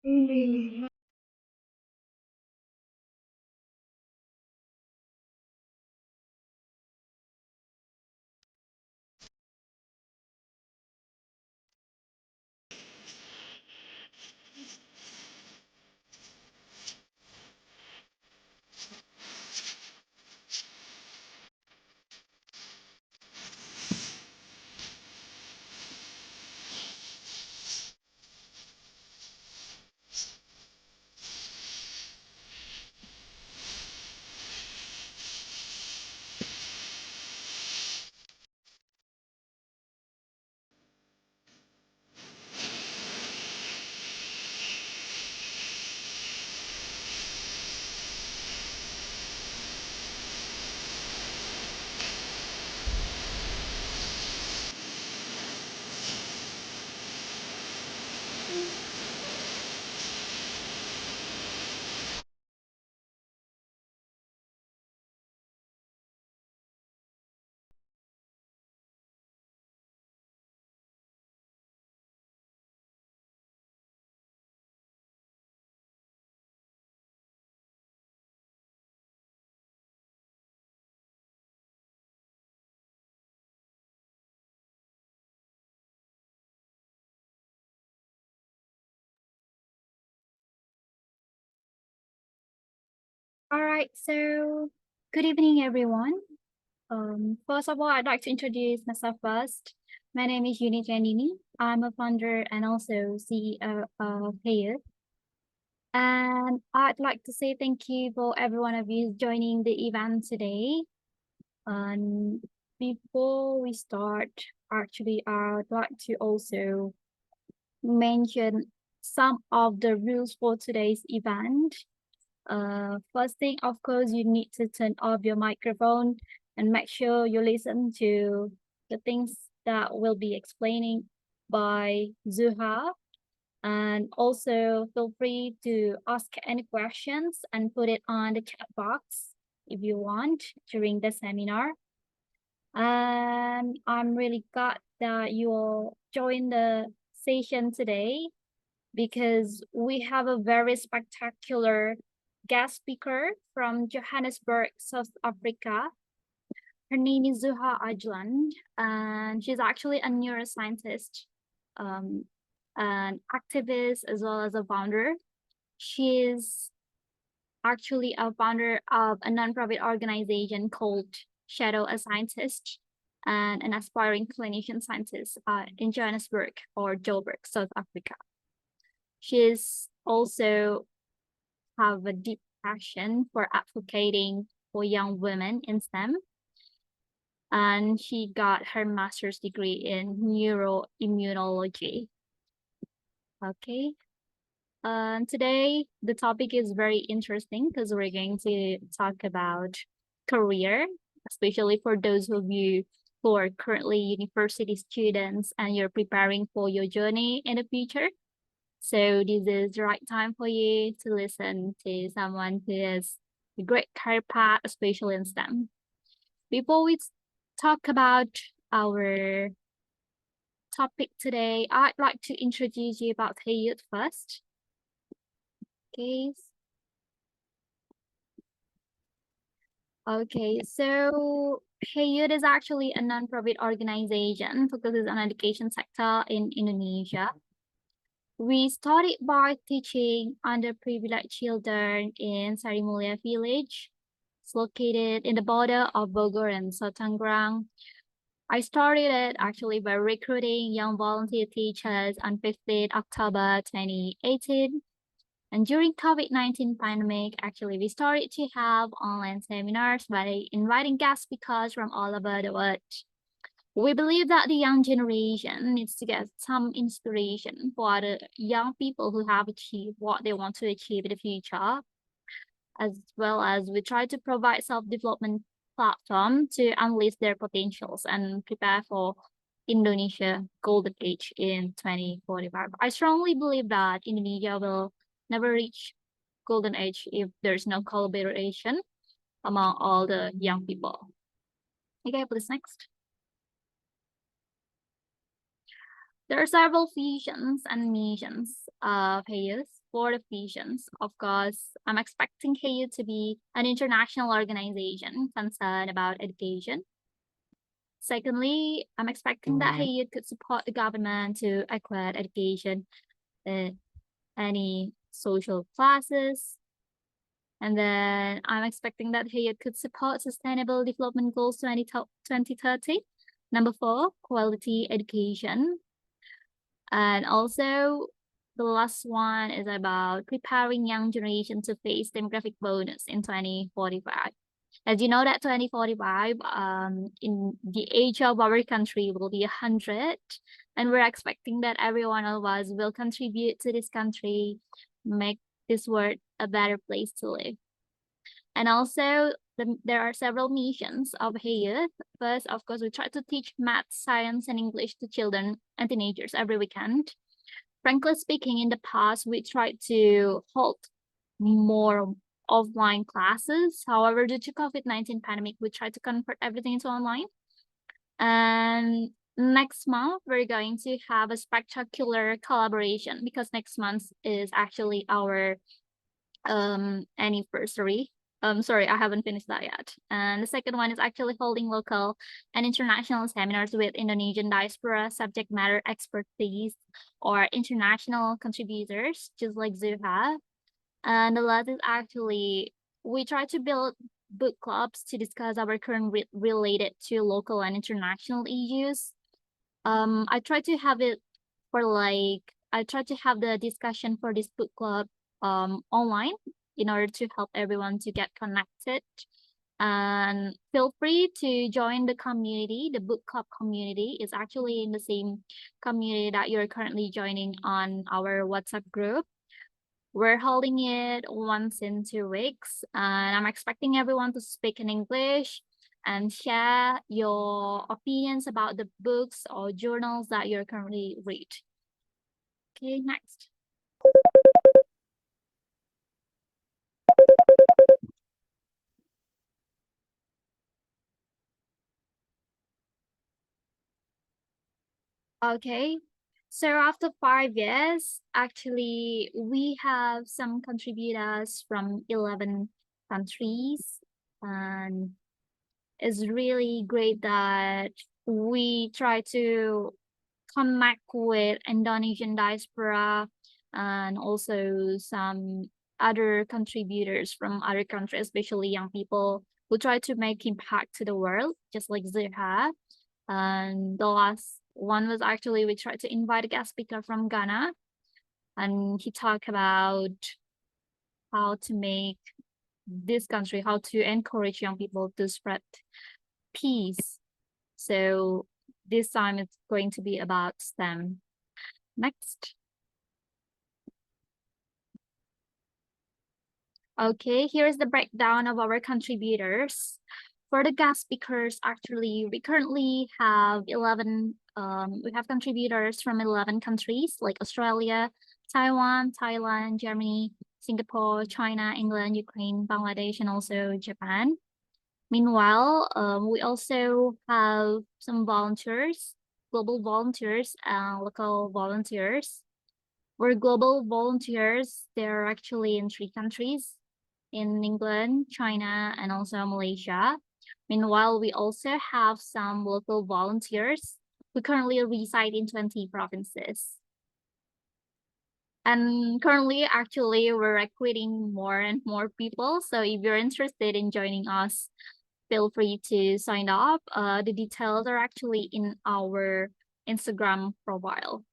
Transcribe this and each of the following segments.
Mm. All right, so good evening, everyone. First of all, I'd like to introduce myself first. My name is Yuni Janini. I'm a founder and also CEO of Hey. And I'd like to say thank you for every one of you joining the event today. And before we start, actually, I'd like to also mention some of the rules for today's event. First thing, of course, you need to turn off your microphone and make sure you listen to the things that will be explaining by Zuha. And also feel free to ask any questions and put it on the chat box if you want during the seminar. And I'm really glad that you all joined the session today because we have a very spectacular guest speaker from Johannesburg, South Africa. Her name is Zuha Ajlan, and she's actually a neuroscientist, um, an activist, as well as a founder. She's actually a founder of a nonprofit organization called Shadow a Scientist and an aspiring clinician scientist in Johannesburg or Joburg, South Africa. She's also have a deep passion for advocating for young women in STEM. And she got her master's degree in neuroimmunology. Okay. Today, the topic is very interesting because we're going to talk about career, especially for those of you who are currently university students and you're preparing for your journey in the future. So this is the right time for you to listen to someone who has a great career path, especially in STEM. Before we talk about our topic today, I'd like to introduce you about Hayut first. Okay. Okay, so Hayut is actually a non-profit organization focuses on education sector in Indonesia. We started by teaching underprivileged children in Sarimulia village. It's located in the border of Bogor and Tangerang. I started it actually by recruiting young volunteer teachers on 15 October 2018. And during COVID-19 pandemic, actually, we started to have online seminars by inviting guest speakers from all over the world. We believe that the young generation needs to get some inspiration for the young people who have achieved what they want to achieve in the future, as well as we try to provide self-development platform to unleash their potentials and prepare for Indonesia golden age in 2045. I strongly believe that Indonesia will never reach golden age if there's no collaboration among all the young people. Okay, please next. There are several visions and missions of Hayes. for the visions. Of course, I'm expecting KU to be an international organization concerned about education. Secondly, I'm expecting that KU could support the government to acquire education in any social classes. And then I'm expecting that KU could support Sustainable Development Goals 2030. Number 4, quality education. And also, the last one is about preparing young generation to face demographic bonus in 2045. As you know that 2045, in the age of our country will be 100, and we're expecting that every one of us will contribute to this country, make this world a better place to live. And also, there are several missions of Hayat. First, of course, we try to teach math, science, and English to children and teenagers every weekend. Frankly speaking, in the past, we tried to hold more offline classes. However, due to COVID-19 pandemic, we tried to convert everything into online. And next month, we're going to have a spectacular collaboration because next month is actually our anniversary. Sorry, I haven't finished that yet. And the second one is actually holding local and international seminars with Indonesian diaspora subject matter expertise or international contributors, just like Zuha. And the last is actually we try to build book clubs to discuss our current related to local and international issues. I try to have it for like I try to have the discussion for this book club online in order to help everyone to get connected. And feel free to join the community. The book club community is actually in the same community that you're currently joining on our WhatsApp group. We're holding it once in 2 weeks, and I'm expecting everyone to speak in English and share your opinions about the books or journals that you're currently read. Okay, next. Okay, so after 5 years, actually, we have some contributors from 11 countries, and it's really great that we try to connect with Indonesian diaspora and also some other contributors from other countries, especially young people who try to make impact to the world, just like Zuha. And the last one was actually we tried to invite a guest speaker from Ghana, and he talked about how to make this country, how to encourage young people to spread peace. So this time it's going to be about STEM. Next. Okay, here's the breakdown of our contributors. For the guest speakers, actually, we currently have 11, we have contributors from 11 countries like Australia, Taiwan, Thailand, Germany, Singapore, China, England, Ukraine, Bangladesh, and also Japan. Meanwhile, we also have some volunteers, global volunteers, and local volunteers. We're global volunteers. They're actually in 3 countries, in England, China, and also Malaysia. Meanwhile, we also have some local volunteers who currently reside in 20 provinces. And currently, actually, we're recruiting more and more people. So if you're interested in joining us, feel free to sign up. The details are actually in our Instagram profile.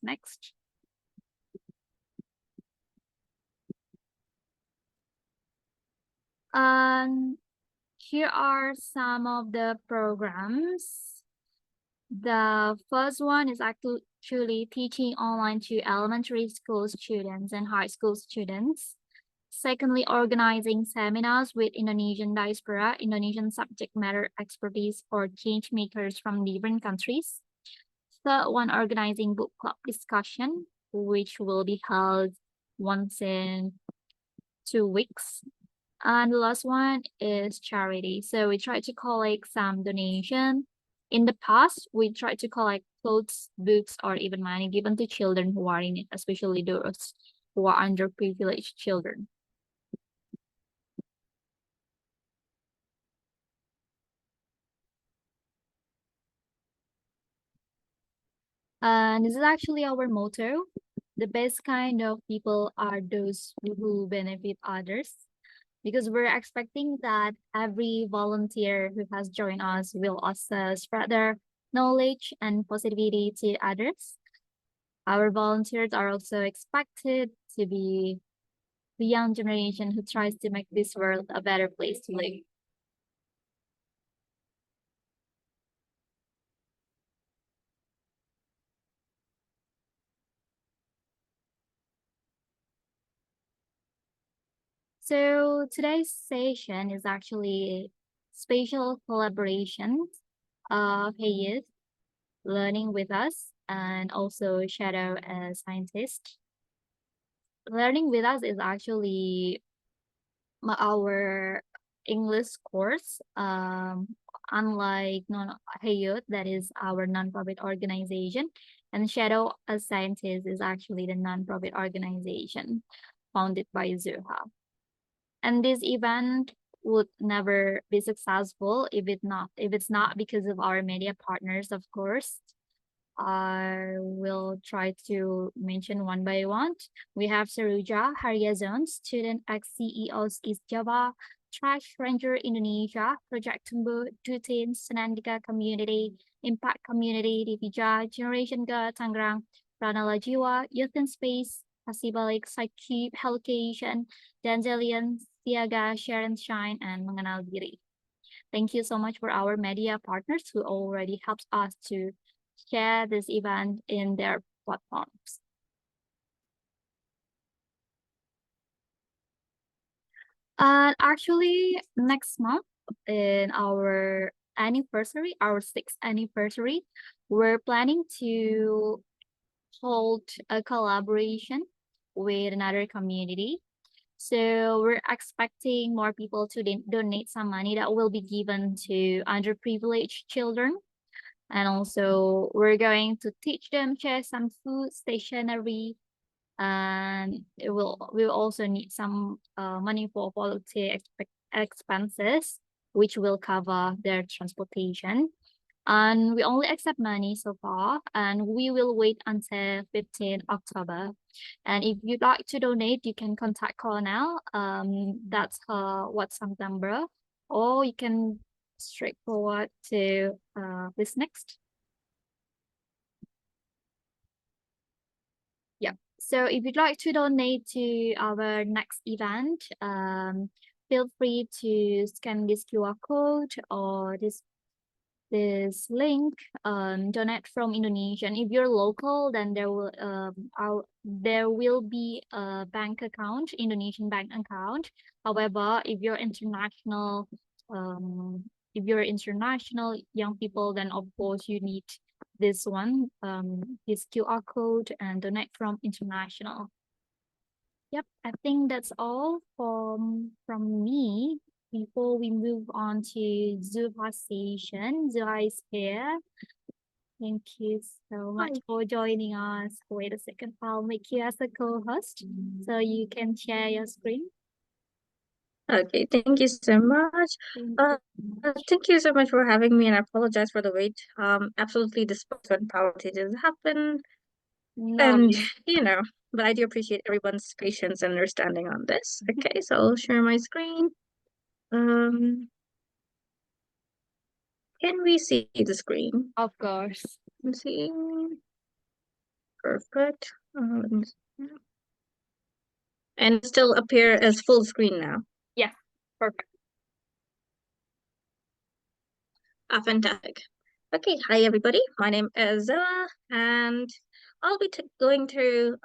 Next. Here are some of the programs. The first one is actually teaching online to elementary school students and high school students. Secondly, organizing seminars with Indonesian diaspora, Indonesian subject matter expertise for change makers from different countries. Third one, organizing book club discussion, which will be held once in 2 weeks. And the last one is charity. So we try to collect some donation. In the past, we tried to collect clothes, books, or even money given to children who are in it, especially those for underprivileged children. And this is actually our motto. The best kind of people are those who benefit others, because we're expecting that every volunteer who has joined us will also spread their knowledge and positivity to others. Our volunteers are also expected to be the young generation who tries to make this world a better place to live. So today's session is actually spatial collaboration of youth learning with us and also shadow a scientist. Learning with us is actually our English course. Unlike non Hayut, that is our nonprofit organization, and Shadow as Scientist is actually the nonprofit organization founded by Zuha. And this event would never be successful if it's not because of our media partners, of course. I will try to mention one by one. We have Saruja Haryazon, student ex CEOs East Java, Trash Ranger Indonesia, Project Tumbuh, Dutin, Senandika Community, Impact Community, Divija, Generation Ga, Tangerang, Pranala Jiwa, Youth in Space, Pasibalik, Psyche, Hellocation, Danzelian, Siaga, Share and Shine, and Mengenal Diri. Thank you so much for our media partners who already helped us to share this event in their platforms. And actually, next month in our anniversary, our 6th anniversary, we're planning to hold a collaboration with another community. So we're expecting more people to donate some money that will be given to underprivileged children. And also we're going to teach them, share some food, stationery, and we will also need some money for volunteer expenses, which will cover their transportation. And we only accept money so far, and we will wait until 15 October. And if you'd like to donate, you can contact Colonel. That's her WhatsApp number, or you can straightforward to this next. Yeah. So if you'd like to donate to our next event, feel free to scan this QR code or this link, donate from Indonesia. And if you're local, then there will be a bank account, Indonesian bank account. However, if you're international young people, then of course you need this one, this QR code, and donate from international. Yep, I think that's all from me. Before we move on to Zuha session, Zuha is here. Thank you so much for joining us. Wait a second, I'll make you as a co-host so you can share your screen. Okay, thank you so much. Thank you so much for having me, and I apologize for the wait. Absolutely, despite when power outages happen, and you know, but I do appreciate everyone's patience and understanding on this. Okay, so I'll share my screen. Um, can we see the screen? Of course. Let's see. Perfect. Let me see. And still appear as full screen now. Yeah, perfect. Fantastic. Okay, hi everybody. My name is Zilla, and I'll be going through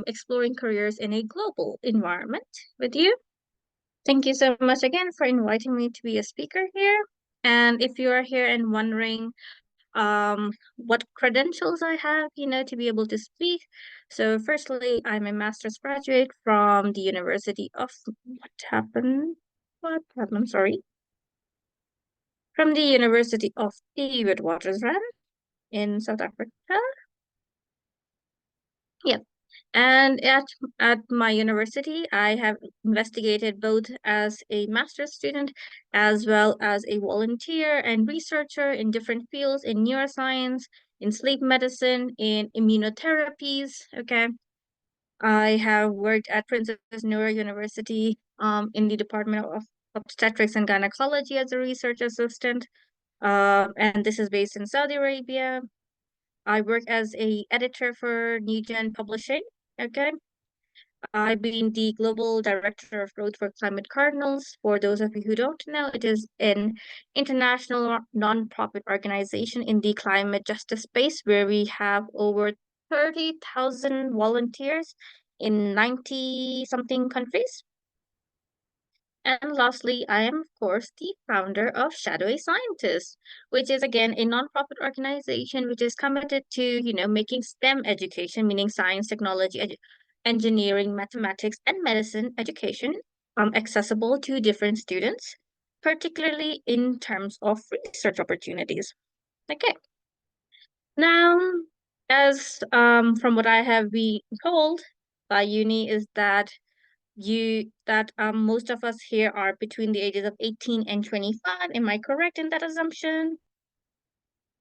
exploring careers in a global environment with you. Thank you so much again for inviting me to be a speaker here. And if you are here and wondering what credentials I have, to be able to speak. So firstly, I'm a master's graduate from the University of What happened? Sorry. From the University of the Witwatersrand in South Africa. Yep. And at my university, I have investigated both as a master's student as well as a volunteer and researcher in different fields in neuroscience, in sleep medicine, in immunotherapies. Okay. I have worked at Princess Noor University in the Department of Obstetrics and Gynecology as a research assistant. And this is based in Saudi Arabia. I work as a editor for New Gen Publishing. Okay. I've been the global director of growth for Climate Cardinals. For those of you who don't know, it is an international nonprofit organization in the climate justice space where we have over 30,000 volunteers in 90 something countries. And lastly, I am, of course, the founder of Shadowy Scientists, which is again a nonprofit organization which is committed to, making STEM education, meaning science, technology, engineering, mathematics, and medicine education, accessible to different students, particularly in terms of research opportunities. Okay. Now, as from what I have been told by uni is that most of us here are between the ages of 18 and 25. Am I correct in that assumption?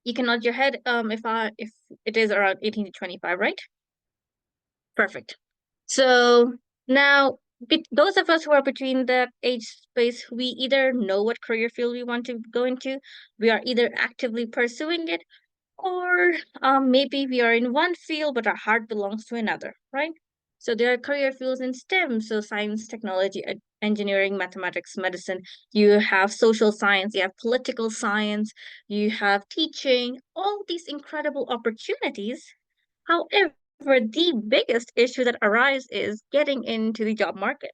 You can nod your head if it is around 18 to 25, right? Perfect. So now those of us who are between that age space, we either know what career field we want to go into, we are either actively pursuing it, or maybe we are in one field, but our heart belongs to another, right? So there are career fields in STEM, so science, technology, engineering, mathematics, medicine. You have social science, you have political science, you have teaching, all these incredible opportunities. However, the biggest issue that arises is getting into the job market.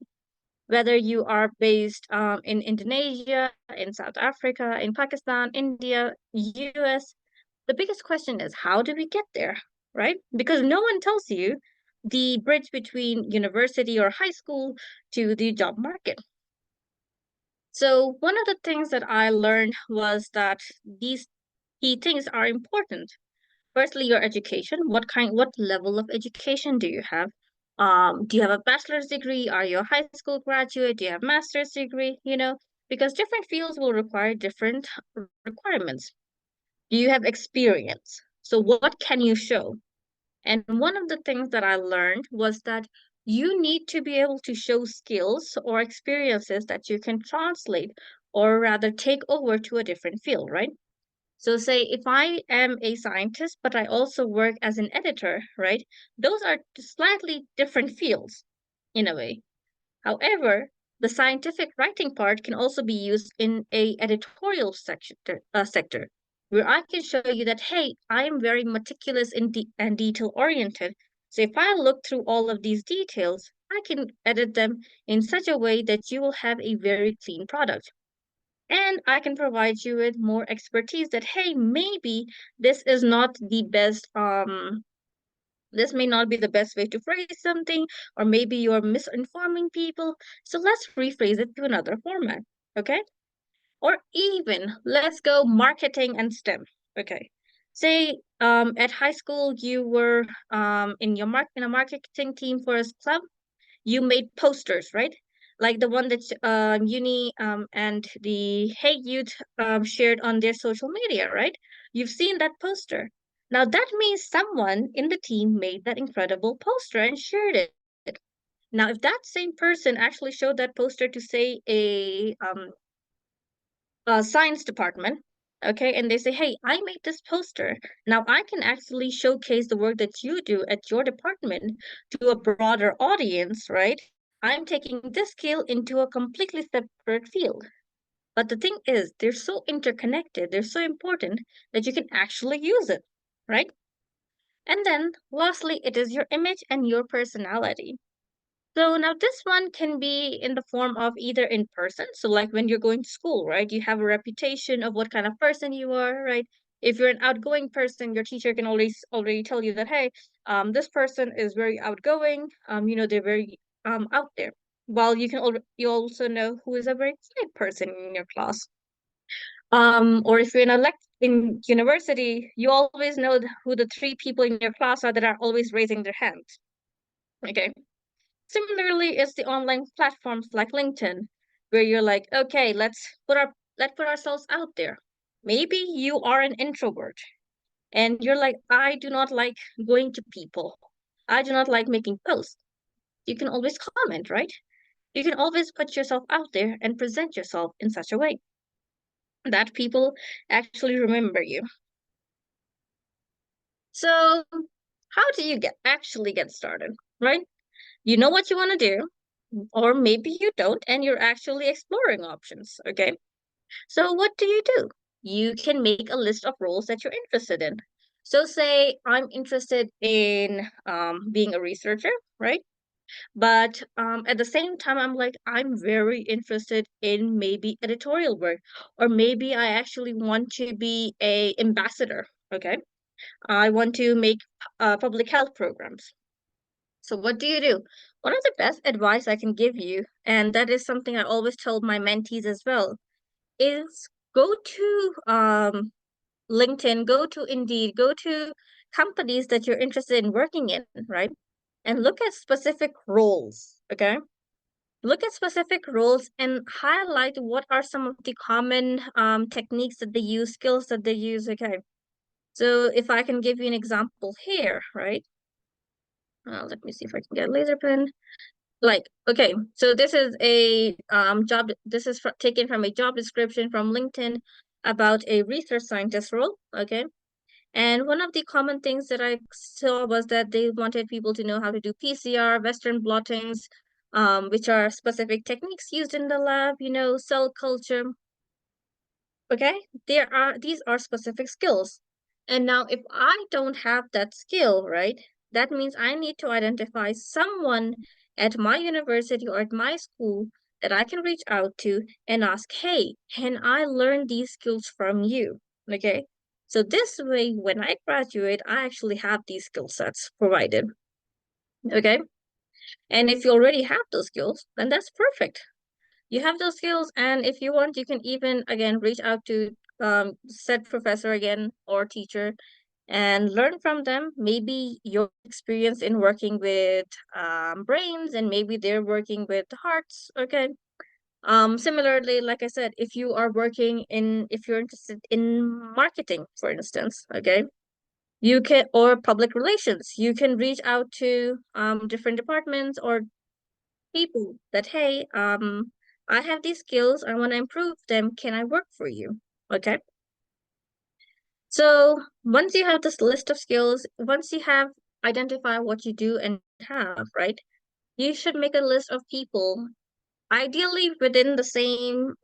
Whether you are based in Indonesia, in South Africa, in Pakistan, India, US, the biggest question is how do we get there, right? Because no one tells you the bridge between university or high school to the job market. So one of the things that I learned was that these key things are important. Firstly, your education. What level of education do you have? Do you have a bachelor's degree? Are you a high school graduate? Do you have master's degree? Because different fields will require different requirements. Do you have experience? So what can you show? And one of the things that I learned was that you need to be able to show skills or experiences that you can translate or rather take over to a different field, right? So say if I am a scientist, but I also work as an editor, right? Those are slightly different fields in a way. However, the scientific writing part can also be used in a editorial sector where I can show you that, hey, I am very meticulous and detail oriented. So if I look through all of these details, I can edit them in such a way that you will have a very clean product. And I can provide you with more expertise that, hey, maybe this is not the best this may not be the best way to phrase something, or maybe you're misinforming people. So let's rephrase it to another format. Okay. Or even let's go marketing and STEM. Okay. Say at high school you were in a marketing team for a club, you made posters, right? Like the one that Uni and the Hey Youth shared on their social media, right? You've seen that poster. Now that means someone in the team made that incredible poster and shared it. Now, if that same person actually showed that poster to say a science department, okay, and they say, "Hey, I made this poster. Now I can actually showcase the work that you do at your department to a broader audience, right? I'm taking this skill into a completely separate field." But the thing is, they're so interconnected, they're so important that you can actually use it, right? And then lastly, it is your image and your personality. So now this one can be in the form of either in person. So like when you're going to school, right? You have a reputation of what kind of person you are, right? If you're an outgoing person, your teacher can already tell you that, hey, this person is very outgoing. They're very out there. While you also know who is a very quiet person in your class. Or if you're in university, you always know who the three people in your class are that are always raising their hands. Okay. Similarly, it's the online platforms like LinkedIn, where you're like, okay, let's put ourselves out there. Maybe you are an introvert and you're like, I do not like going to people. I do not like making posts. You can always comment, right? You can always put yourself out there and present yourself in such a way that people actually remember you. So, how do you actually get started, right? You know what you want to do, or maybe you don't, and you're actually exploring options, okay? So, what do? You can make a list of roles that you're interested in. So, say I'm interested in being a researcher, right? But at the same time, I'm like, I'm very interested in maybe editorial work, or maybe I actually want to be a ambassador, okay? I want to make public health programs. So what do? One of the best advice I can give you, and that is something I always told my mentees as well, is go to LinkedIn, go to Indeed, go to companies that you're interested in working in, right? And look at specific roles, okay? Look at specific roles and highlight what are some of the common techniques that they use, skills that they use, okay? So if I can give you an example here, right? Let me see if I can get a laser pen. Like, okay, so this is a job, this is taken from a job description from LinkedIn about a research scientist role, okay? And one of the common things that I saw was that they wanted people to know how to do PCR, Western blottings, which are specific techniques used in the lab, cell culture. Okay, these are specific skills. And now if I don't have that skill, right, that means I need to identify someone at my university or at my school that I can reach out to and ask, hey, can I learn these skills from you? Okay. So this way, when I graduate, I actually have these skill sets provided. Okay. And if you already have those skills, then that's perfect. You have those skills, and if you want, you can even again reach out to said professor again or teacher and learn from them. Maybe your experience in working with brains, and maybe they're working with hearts. Okay. Similarly, like I said, if you're interested in marketing, for instance, okay, you can, or public relations, you can reach out to different departments or people that, hey, I have these skills, I want to improve them, can I work for you? Okay. So once you have this list of skills, once you have identified what you do and have, right, you should make a list of people, ideally within the same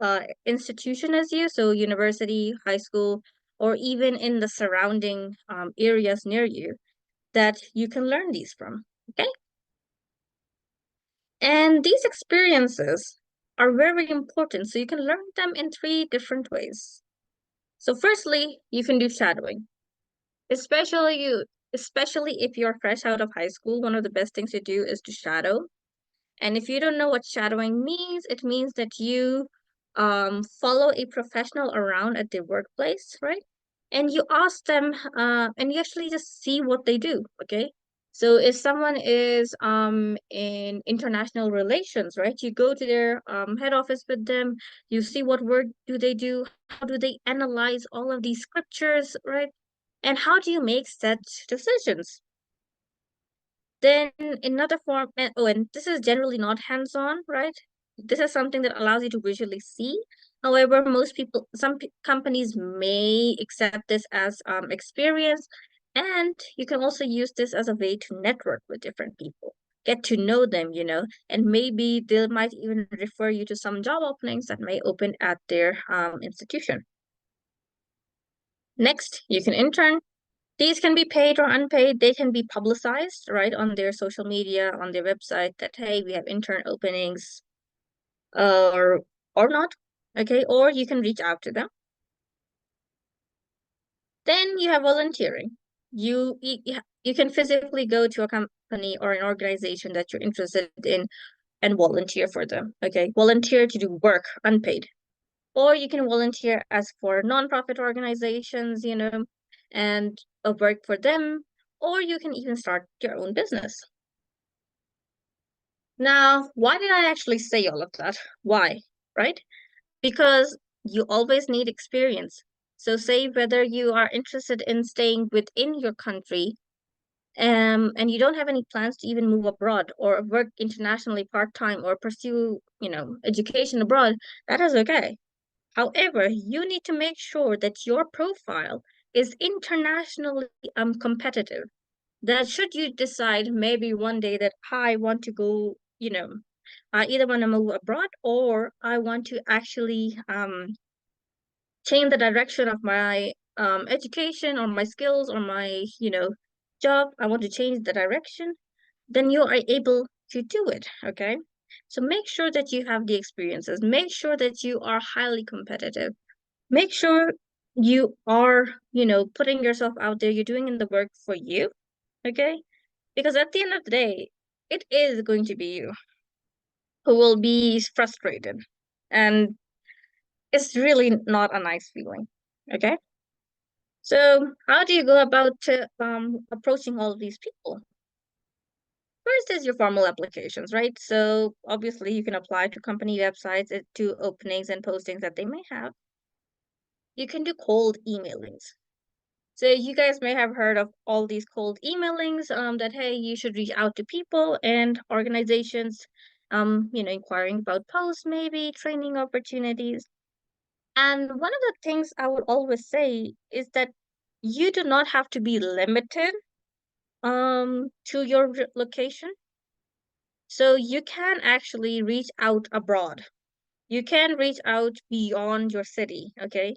institution as you, so university, high school, or even in the surrounding areas near you, that you can learn these from. Okay. And these experiences are very important. So you can learn them in three different ways. So firstly, you can do shadowing. Especially if you're fresh out of high school, one of the best things to do is to shadow. And if you don't know what shadowing means, it means that you follow a professional around at their workplace, right? And you ask them, and you actually just see what they do, okay? So if someone is in international relations, right? You go to their head office with them, you see what work do they do, how do they analyze all of these scriptures, right? And how do you make such decisions? Then another form, and this is generally not hands-on, right? This is something that allows you to visually see. However, some companies may accept this as experience, and you can also use this as a way to network with different people, get to know them, and maybe they might even refer you to some job openings that may open at their institution. Next, you can intern. These can be paid or unpaid. They can be publicized, right, on their social media, on their website that, hey, we have intern openings, or not. Okay, or you can reach out to them. Then you have volunteering. You can physically go to a company or an organization that you're interested in and volunteer for them. Okay, volunteer to do work unpaid. Or you can volunteer as for nonprofit organizations, and work for them, or you can even start your own business. Now, why did I actually say all of that? Why? Right? Because you always need experience. So say whether you are interested in staying within your country, and you don't have any plans to even move abroad or work internationally part-time or pursue, education abroad, that is okay. However, you need to make sure that your profile is internationally competitive. That should you decide maybe one day that I want to go, I either want to move abroad or I want to actually change the direction of my education or my skills or my, job. I want to change the direction, then you are able to do it. Okay. So make sure that you have the experiences, make sure that you are highly competitive, make sure you are, putting yourself out there, you're doing in the work for you. Okay. Because at the end of the day, it is going to be you who will be frustrated. And it's really not a nice feeling. Okay. So how do you go about approaching all of these people? First is your formal applications, right? So obviously you can apply to company websites, to openings and postings that they may have. You can do cold emailings. So you guys may have heard of all these cold emailings, that hey, you should reach out to people and organizations, inquiring about posts, maybe training opportunities. And one of the things I would always say is that you do not have to be limited to your location. So you can actually reach out abroad. You can reach out beyond your city, okay?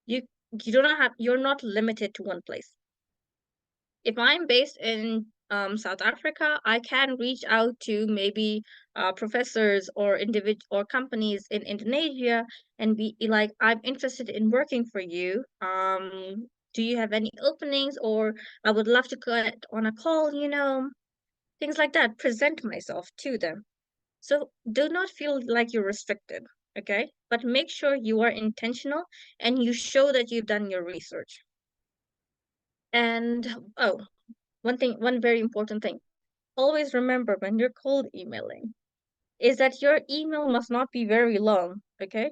You you do not have you're not limited to one place. If I'm based in South Africa, I can reach out to maybe professors or individual or companies in Indonesia and be like, I'm interested in working for you. Do you have any openings? Or I would love to get on a call, things like that. Present myself to them. So do not feel like you're restricted, okay? But make sure you are intentional and you show that you've done your research. And oh, one very important thing. Always remember when you're cold emailing is that your email must not be very long, okay?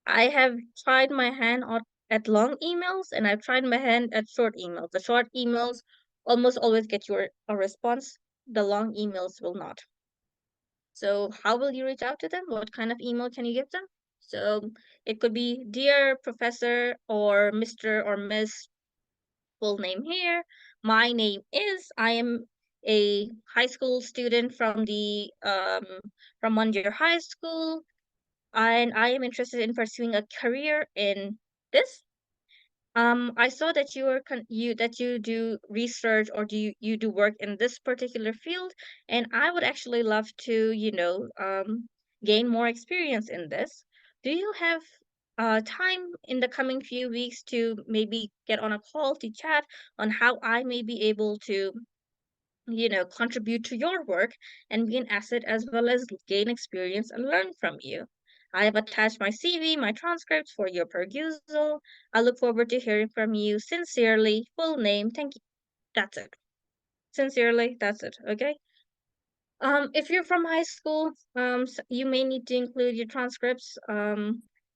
I have tried my hand at long emails and I've tried my hand at short emails. The short emails almost always get your a response. The long emails will not. So how will you reach out to them? What kind of email can you give them? So it could be dear professor or Mr. or Miss, full name here. My name is, I am a high school student from one year high school, and I am interested in pursuing a career in this. I saw that you are that you do research or you do work in this particular field, and I would actually love to, gain more experience in this. Do you have time in the coming few weeks to maybe get on a call to chat on how I may be able to, contribute to your work and be an asset as well as gain experience and learn from you. I have attached my CV, my transcripts for your perusal. I look forward to hearing from you. Sincerely, full name. Thank you. That's it. Sincerely, that's it. Okay. If you're from high school, you may need to include your transcripts.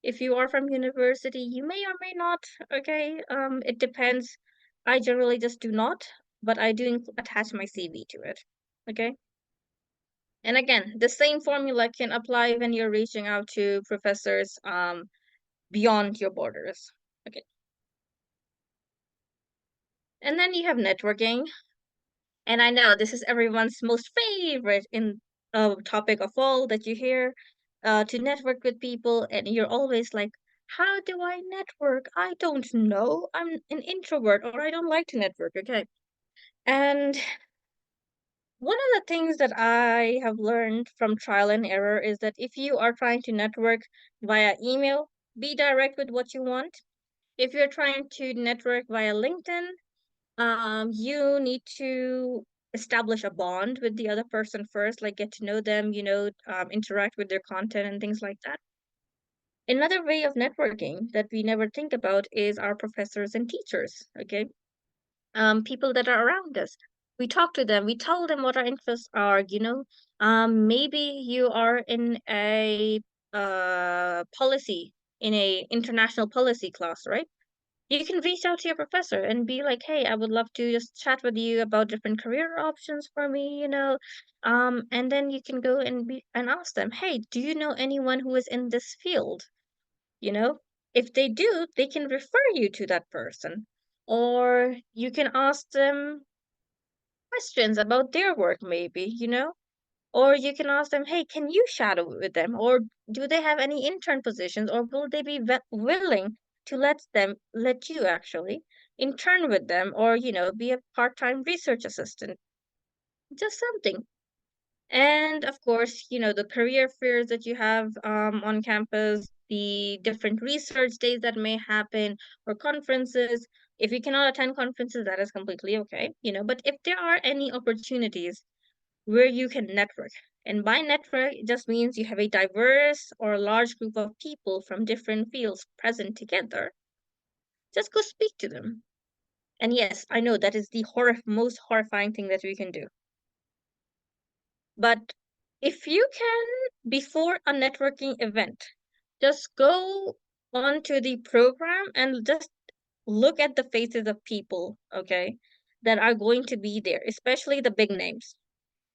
If you are from university, you may or may not. Okay. It depends. I generally just do not, but I do attach my CV to it. Okay. And again, the same formula can apply when you're reaching out to professors beyond your borders. Okay. And then you have networking. And I know this is everyone's most favorite in topic of all that you hear, to network with people, and you're always like, how do I network? I don't know. I'm an introvert or I don't like to network. Okay. And one of the things that I have learned from trial and error is that if you are trying to network via email, be direct with what you want. If you're trying to network via LinkedIn, you need to establish a bond with the other person first, like get to know them, interact with their content and things like that. Another way of networking that we never think about is our professors and teachers, okay? People that are around us. We talk to them, we tell them what our interests are, you know. Maybe you are in a policy, in a international policy class, right? You can reach out to your professor and be like, hey, I would love to just chat with you about different career options for me, you know. And then you can go and be and ask them, hey, do you know anyone who is in this field? You know, if they do, they can refer you to that person. Or you can ask them questions about their work, maybe, you know? Or you can ask them, hey, can you shadow with them? Or do they have any intern positions? Or will they be willing to let you actually intern with them or, you know, be a part-time research assistant? Just something. And of course, you know, the career fairs that you have on campus, the different research days that may happen or conferences. If you cannot attend conferences, that is completely okay, you know, but if there are any opportunities where you can network. And by network, it just means you have a diverse or large group of people from different fields present together. Just go speak to them. And yes, I know that is the most horrifying thing that we can do. But if you can, before a networking event, just go onto the program and just look at the faces of people, okay, that are going to be there, especially the big names.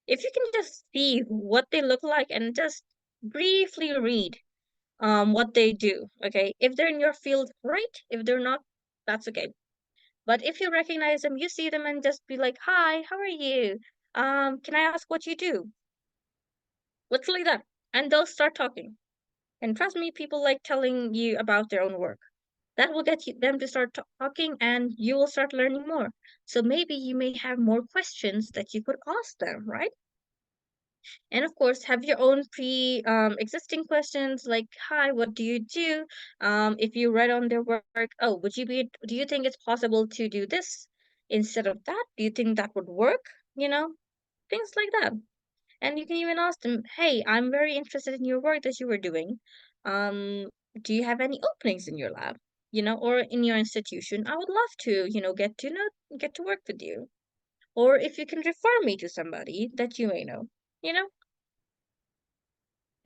If you can just see what they look like and just briefly read what they do, okay? If they're in your field, great. If they're not, that's okay. But if you recognize them, you see them and just be like, "Hi, how are you? Can I ask what you do?" Literally that. And they'll start talking. And trust me, people like telling you about their own work. That will get them to start talking and you will start learning more. So maybe you may have more questions that you could ask them, right? And of course, have your own existing questions like, hi, what do you do? If you read on their work, oh, do you think it's possible to do this instead of that? Do you think that would work? You know, things like that. And you can even ask them, hey, I'm very interested in your work that you were doing. Um, do you have any openings in your lab? You know, or in your institution? I would love to, you know, get to work with you. Or if you can refer me to somebody that you may know, you know.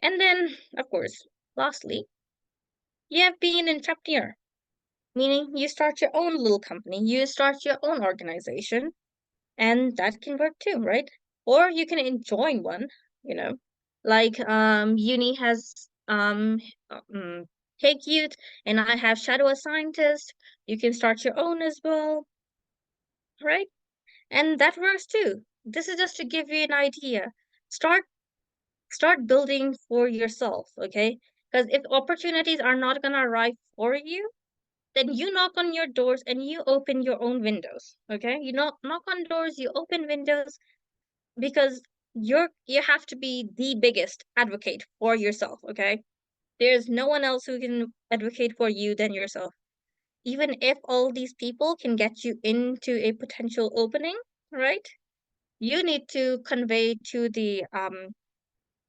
And then, of course, lastly, you have been an entrepreneur, meaning you start your own little company, you start your own organization, and that can work too, right? Or you can join one, you know, like uni has Take Youth, and I have Shadow a Scientist. You can start your own as well, right? And that works too. This is just to give you an idea. Start start building for yourself, okay? Because if opportunities are not going to arrive for you, then you knock on your doors and you open your own windows, okay? You knock on doors, you open windows, because you have to be the biggest advocate for yourself, okay? There's no one else who can advocate for you than yourself. Even if all these people can get you into a potential opening, right? You need to convey to the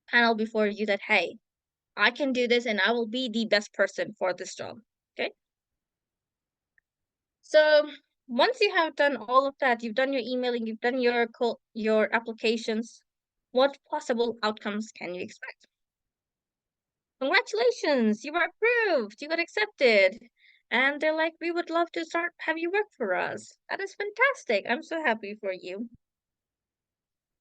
panel before you that, hey, I can do this and I will be the best person for this job. Okay. So once you have done all of that, you've done your emailing, you've done your applications, what possible outcomes can you expect? Congratulations, you were approved, you got accepted. And they're like, we would love to start have you work for us. That is fantastic. I'm so happy for you.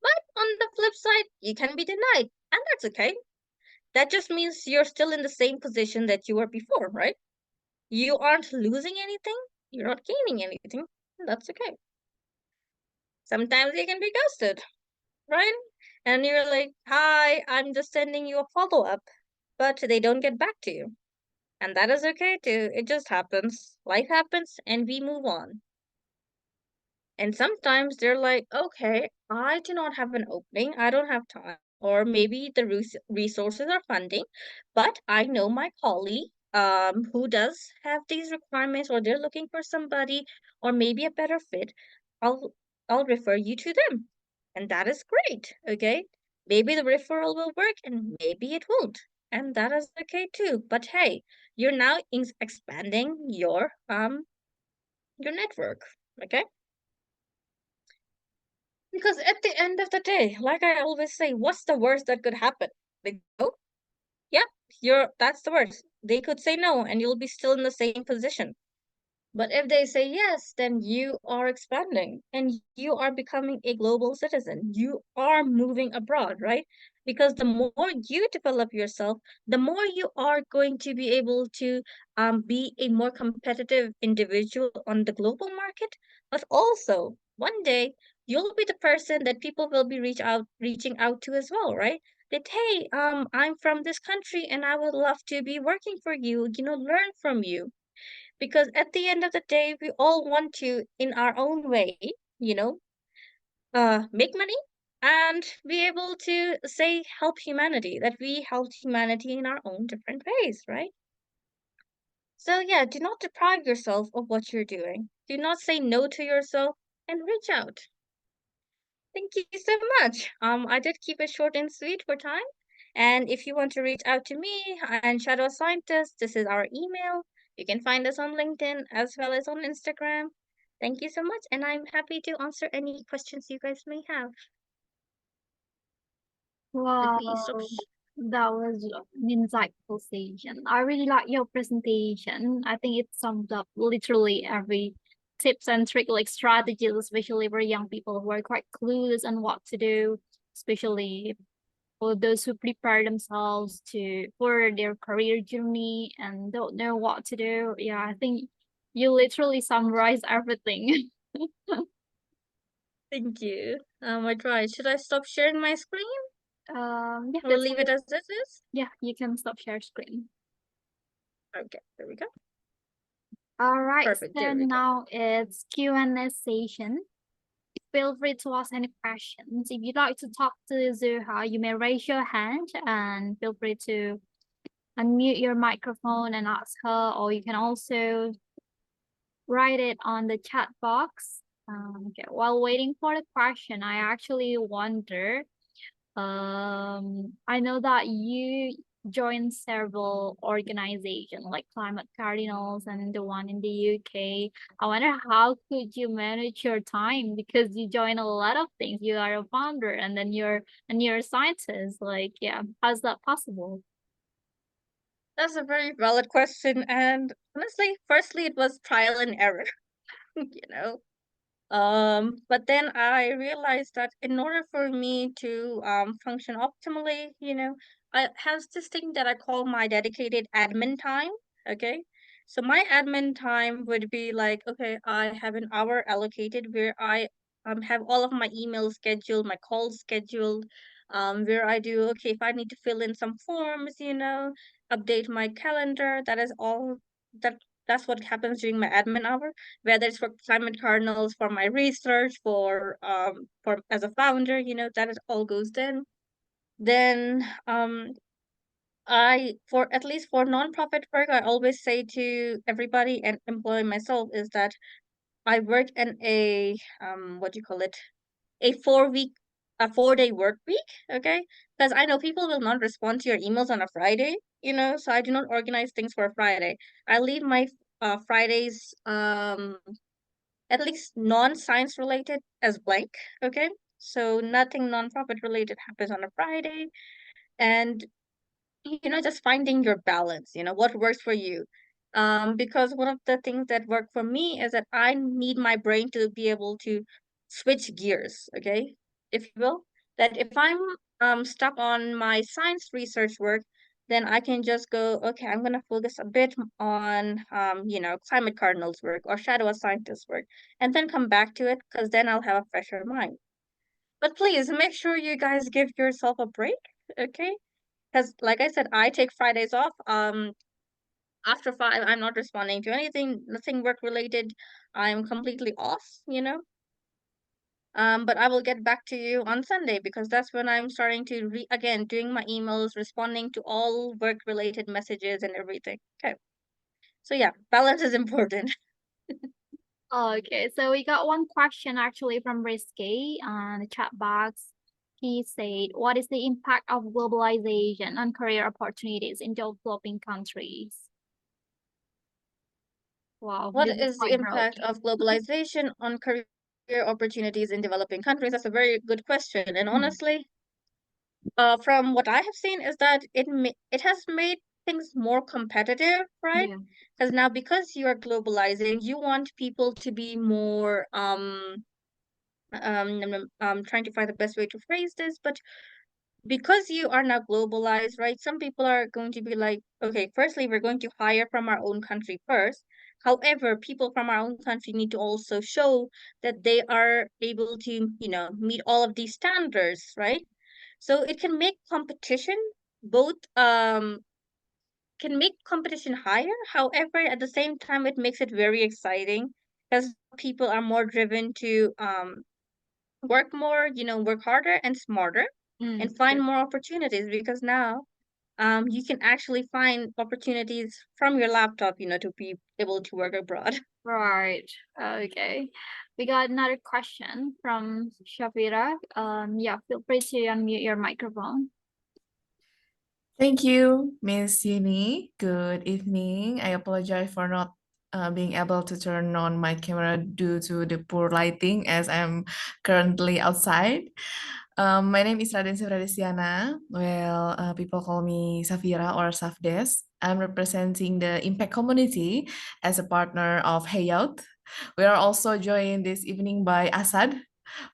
But on the flip side, you can be denied, and that's okay. That just means you're still in the same position that you were before, right? You aren't losing anything, you're not gaining anything, and that's okay. Sometimes you can be ghosted, right? And you're like, hi, I'm just sending you a follow-up, but they don't get back to you. And that is okay too. It just happens. Life happens and we move on. And sometimes they're like, okay, I do not have an opening. I don't have time. Or maybe the resources are funding, but I know my colleague who does have these requirements, or they're looking for somebody, or maybe a better fit. I'll I'll refer you to them. And that is great. Okay. Maybe the referral will work and maybe it won't. And that is okay too. But hey, you're now expanding your network. Okay. Because at the end of the day, like I always say, what's the worst that could happen? They go, yep, that's the worst. They could say no, and you'll be still in the same position. But if they say yes, then you are expanding and you are becoming a global citizen. You are moving abroad, right? Because the more you develop yourself, the more you are going to be able to be a more competitive individual on the global market. But also, one day, you'll be the person that people will be reaching out to as well, right? That, hey, I'm from this country and I would love to be working for you, learn from you, because at the end of the day we all want to in our own way, you know make money and be able to say help humanity, that we help humanity in our own different ways, right? So yeah, do not deprive yourself of what you're doing. Do not say no to yourself and reach out. Thank you so much. I did keep it short and sweet for time. And if you want to reach out to me and Shadow Scientist, this is our email. You can find us on LinkedIn as well as on Instagram. Thank you so much, and I'm happy to answer any questions you guys may have. Let me stop. Wow, that was an insightful session. I really like your presentation. I think it summed up literally every tips and trick, like strategies, especially for young people who are quite clueless on what to do, especially for those who prepare themselves to for their career journey and don't know what to do. Yeah, I think you literally summarize everything. Thank you. I tried. Should I stop sharing my screen Yeah, or that's leave it all. as it is? Yeah, you can stop share screen. Okay, there we go. All right, Perfect. so There we go. now it's Q&A session. Feel free to ask any questions. If you'd like to talk to Zuha, you may raise your hand and feel free to unmute your microphone and ask her, or you can also write it on the chat box. Okay, while waiting for the question, I actually wonder, I know that you joined several organizations like Climate Cardinals and the one in the UK. I wonder how could you manage your time because you join a lot of things. You are a founder and then you're a scientist. Like, yeah, how's that possible? That's a very valid question. And honestly, firstly, it was trial and error, you know. But then I realized that in order for me to function optimally, I have this thing that I call my dedicated admin time. Okay. So my admin time would be like, okay, I have an hour allocated where I have all of my emails scheduled, my calls scheduled, where I do, okay, if I need to fill in some forms, update my calendar, that is all that that's what happens during my admin hour, whether it's for climate cardinals, for my research, for as a founder, that it all goes then I for at least for nonprofit work, I always say to everybody and employ myself is that I work in a what do you call it, a 4-day work week. Okay, because I know people will not respond to your emails on a Friday, so I do not organize things for a Friday. I leave my Fridays at least non-science related as blank. Okay, so nothing non-profit related happens on a Friday. And just finding your balance, what works for you. Because one of the things that work for me is that I need my brain to be able to switch gears, okay, if you will. That if I'm stuck on my science research work, then I can just go, okay, I'm gonna focus a bit on climate cardinals work or shadow scientist work, and then come back to it because then I'll have a fresher mind. But please make sure you guys give yourself a break, okay? Because like I said, I take Fridays off. After 5, I'm not responding to anything, nothing work related. I'm completely off. But I will get back to you on Sunday because that's when I'm starting to again doing my emails, responding to all work related messages and everything. Okay. So yeah, balance is important. Okay, so we got one question actually from Risky on the chat box. He said, what is the impact of globalization on career opportunities in developing countries? Wow, What this is is the quite impact broad. of globalization on career? career opportunities in developing countries? That's a very good question. And honestly, from what I have seen is that it has made things more competitive, right? Yeah. Because now because you are globalizing, you want people to be more I'm trying to find the best way to phrase this, but because you are now globalized, right? Some people are going to be like, okay, firstly, we're going to hire from our own country first. However, people from our own country need to also show that they are able to, meet all of these standards, right? So it can make competition both can make competition higher. However, at the same time, it makes it very exciting because people are more driven to work more, work harder and smarter and find True. more opportunities because now you can actually find opportunities from your laptop, to be able to work abroad. Right. Okay. We got another question from Shafira. Yeah, feel free to unmute your microphone. Thank you, Miss Yuni. Good evening. I apologize for not being able to turn on my camera due to the poor lighting as I'm currently outside. My name is Raden Sefradesiana. Well, people call me Safira or Safdes. I'm representing the Impact community as a partner of Heyout. We are also joined this evening by Asad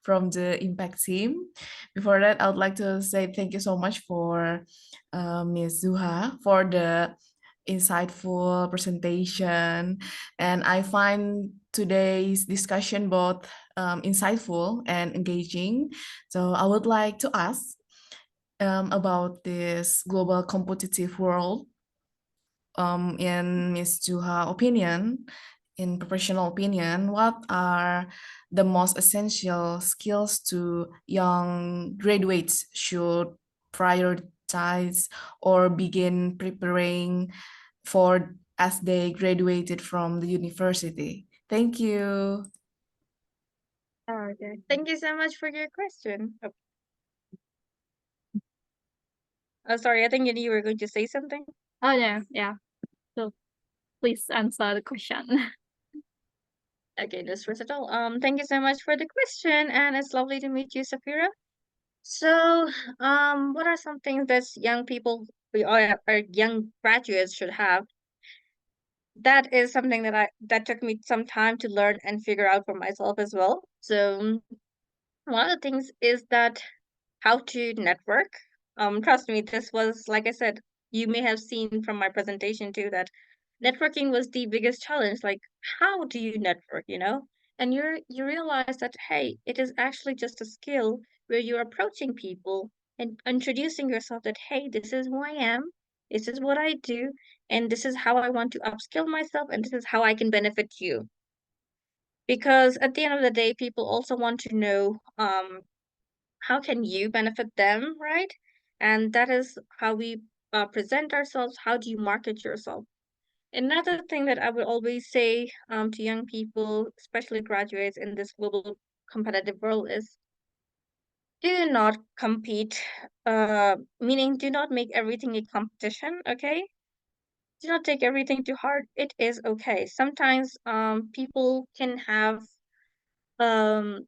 from the Impact team. Before that, I would like to say thank you so much for Ms. Zuha for the insightful presentation. And I find today's discussion both insightful and engaging. So I would like to ask about this global competitive world. In Ms. Zuha opinion, in professional opinion, what are the most essential skills to young graduates should prioritize or begin preparing for as they graduated from the university? Thank you. Okay. Thank you so much for your question. Oh, sorry, I think you were going to say something. Oh no, yeah. So please answer the question. Okay, no stress at all. Thank you so much for the question, and it's lovely to meet you, Safira. So, what are some things that young people or young graduates should have? That is something that took me some time to learn and figure out for myself as well. So, one of the things is that how to network. Trust me, this was, like I said, you may have seen from my presentation too, that networking was the biggest challenge. Like, how do you network, And you realize that, hey, it is actually just a skill where you're approaching people and introducing yourself that, hey, this is who I am, this is what I do, and this is how I want to upskill myself, and this is how I can benefit you. Because at the end of the day, people also want to know, how can you benefit them, right? And that is how we present ourselves. How do you market yourself? Another thing that I would always say to young people, especially graduates in this global competitive world, is do not compete, meaning do not make everything a competition, okay? Do not take everything too hard. It is okay. Sometimes people can have um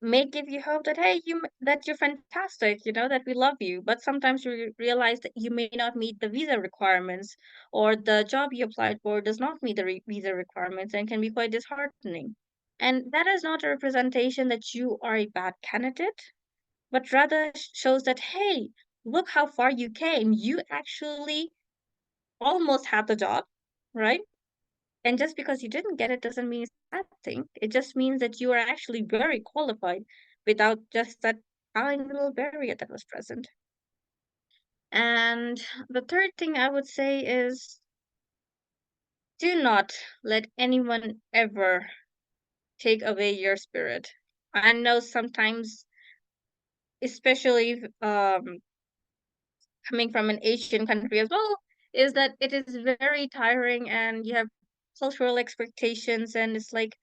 may give you hope that hey that you're fantastic, that we love you, but sometimes you realize that you may not meet the visa requirements, or the job you applied for does not meet the visa requirements and can be quite disheartening. And that is not a representation that you are a bad candidate, but rather shows that hey, look how far you came, you actually almost had the job, right? And just because you didn't get it doesn't mean it's a bad thing. It just means that you are actually very qualified without just that tiny little barrier that was present. And the third thing I would say is do not let anyone ever take away your spirit. I know sometimes, especially coming from an Asian country as well, is that it is very tiring and you have cultural expectations, and it's like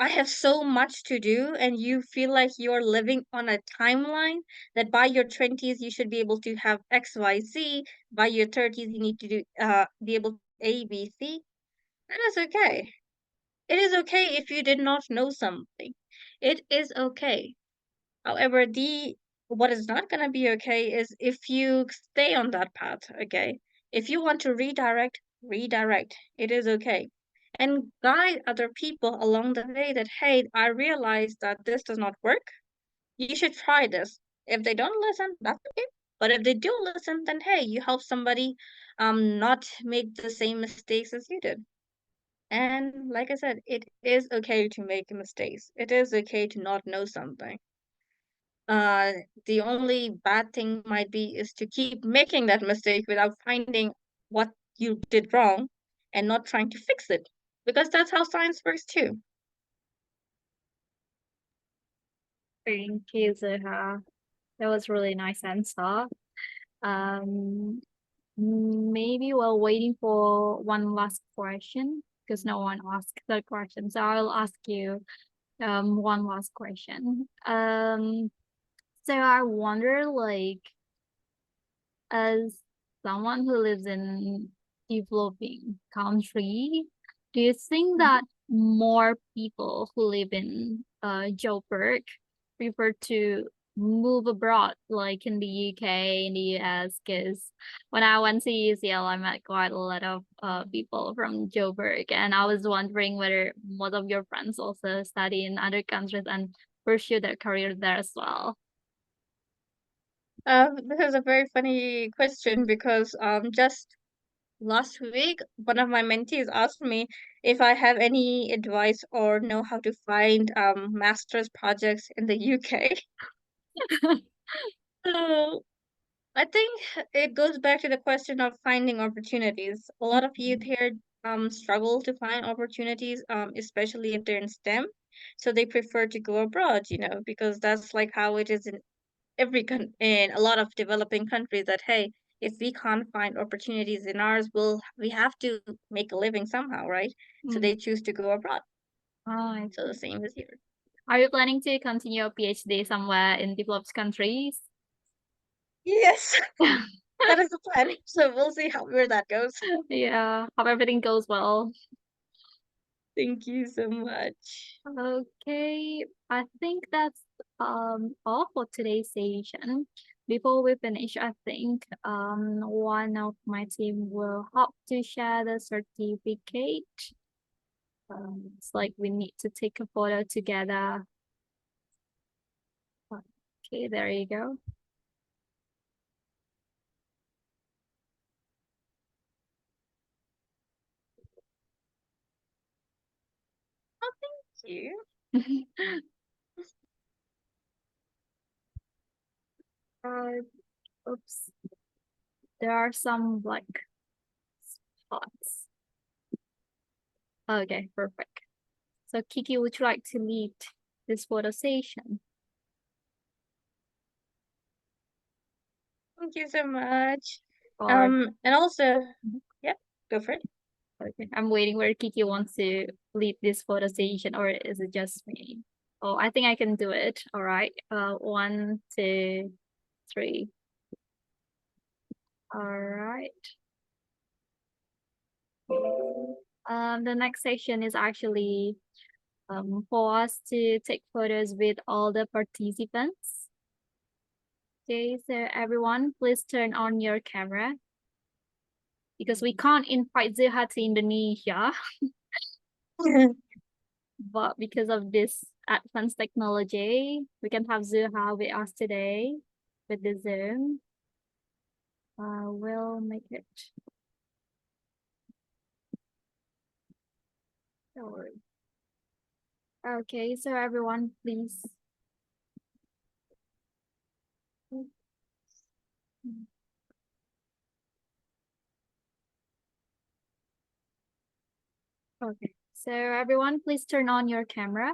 I have so much to do, and you feel like you're living on a timeline that by your 20s you should be able to have XYZ, by your 30s you need to do be able to A, B, C. That is okay. It is okay if you did not know something. It is okay. However, the what is not going to be okay is if you stay on that path, okay? If you want to redirect, redirect. It is okay. And guide other people along the way that, hey, I realize that this does not work. You should try this. If they don't listen, that's okay. But if they do listen, then hey, you help somebody not make the same mistakes as you did. And like I said, it is okay to make mistakes. It is okay to not know something. Uh, the only bad thing might be is to keep making that mistake without finding what you did wrong and not trying to fix it. Because that's how science works too. Thank you, Zuha. That was really nice answer. Um, Maybe while waiting for one last question, because no one asked the question, so I'll ask you one last question. So I wonder, like, as someone who lives in developing country, do you think that more people who live in Joburg prefer to move abroad, like in the UK, in the US? Because when I went to UCL, I met quite a lot of people from Joburg, and I was wondering whether most of your friends also study in other countries and pursue their career there as well. This is a very funny question because just last week, one of my mentees asked me if I have any advice or know how to find master's projects in the UK. So I think it goes back to the question of finding opportunities. A lot of youth here struggle to find opportunities, especially if they're in STEM. So they prefer to go abroad, because that's like how it is in in a lot of developing countries that hey, if we can't find opportunities in ours, we have to make a living somehow, right? So they choose to go abroad. I So the same as here. Are you planning to continue a PhD somewhere in developed countries? Yes, that is the plan. So we'll see where that goes. Yeah, hope everything goes well. Thank you so much. Okay, I think that's all for today's session. Before we finish, I think one of my team will help to share the certificate. It's like we need to take a photo together. Okay, there you go. Oh, thank you. Uh, Oops, there are some black spots. Okay, perfect. So Kiki, would you like to lead this photo session? Thank you so much. Or And also, yeah, go for it. okay, I'm waiting where Kiki wants to lead this photo session, or is it just me? Oh, I think I can do it. All right. 1, 2, 3. All right. The next section is actually for us to take photos with all the participants. Okay, so everyone, please turn on your camera because we can't invite Zuha to Indonesia, but because of this advanced technology, we can have Zuha with us today with the Zoom. We'll make it. Don't worry. Okay, so everyone, please. Okay, so everyone, please turn on your camera.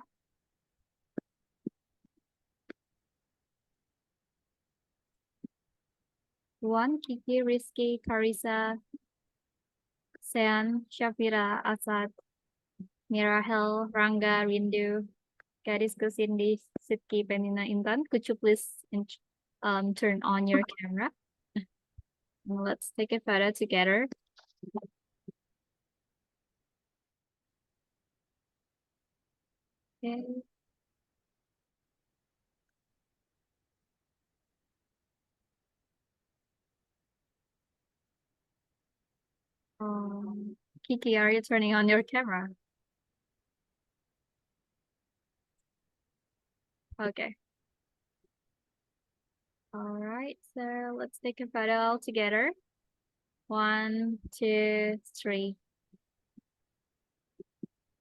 One, Kiki, Rizky, Carissa, Sean, Shafira, Asad, Mirahel, Ranga, Rindu, Gadisku, Cindy, Sidki, Penina, Intan. Could you please turn on your camera? Let's take a photo together. Okay. Kiki, are you turning on your camera? Okay. All right, so let's take a photo all together. 1, 2, 3.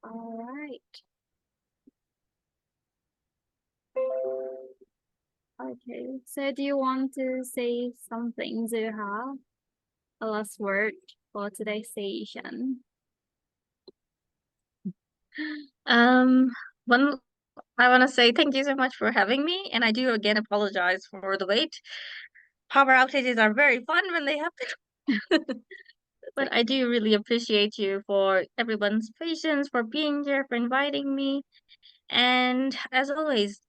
All right. Okay, so do you want to say something, Zuha? A last word for today's session. One, I want to say thank you so much for having me, and I do again apologize for the wait. Power outages are very fun when they happen. But I do really appreciate you for everyone's patience, for being here, for inviting me. And as always,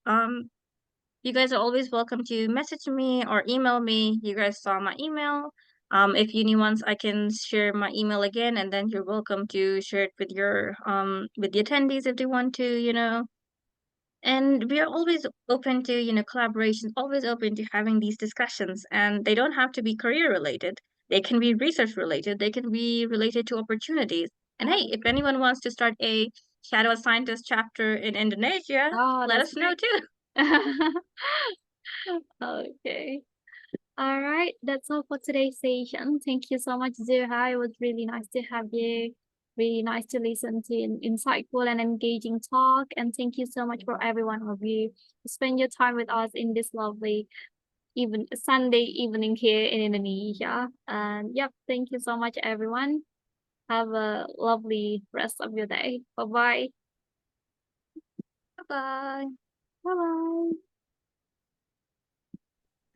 you guys are always welcome to message me or email me. You guys saw my email. If you need ones, I can share my email again, and then you're welcome to share it with the attendees if they want to, And we are always open to, collaborations, always open to having these discussions, and they don't have to be career related. They can be research related. They can be related to opportunities. And hey, if anyone wants to start a shadow scientist chapter in Indonesia, Oh, let that's us know too. Okay. All right, that's all for today's session. Thank you so much, Zuha. It was really nice to have you. Really nice to listen to an insightful and engaging talk. And thank you so much for every one of you to spend your time with us in this lovely even Sunday evening here in Indonesia. And yep, thank you so much, everyone. Have a lovely rest of your day. Bye bye. Bye bye. Bye bye.